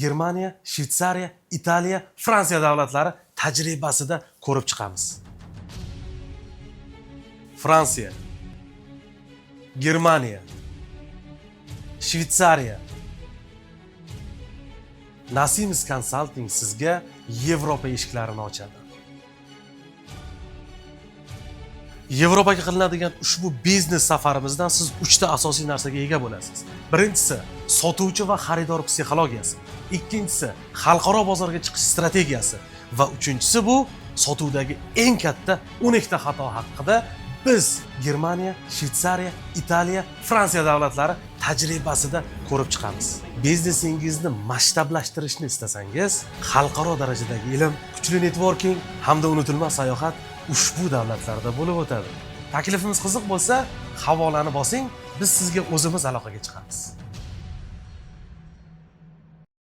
Germaniya, Shvetsariya, Italiya, Fransiya davlatlari tajribasida ko'rib chiqamiz. Fransiya, Germaniya, Shvetsariya. Nasimis Consulting sizga Yevropa eshiklarini ochadi. Yevropaga qilinadigan ushbu biznes safarimizdan siz 3 ta asosiy narsaga ega bo'lasiz. Birinchisi sotuvchi va xaridor psixologiyasi, ikkinchisi xalqaro bozorga chiqish strategiyasi va uchinchisi bu sotuvdagi eng katta 12 ta xato haqida biz Germaniya, Shvetsariya, Italiya, Fransiya davlatlari tajribasida ko'rib chiqamiz. Biznesingizni masshtablashtirishni istasangiz, xalqaro darajadagi ilm, kuchli networking hamda unutilmas sayohat ushbu davlatlarda bo'lib o'tadi. Taklifimiz qiziq bo'lsa, havolani bosing, biz sizga o'zimiz aloqaga chiqamiz.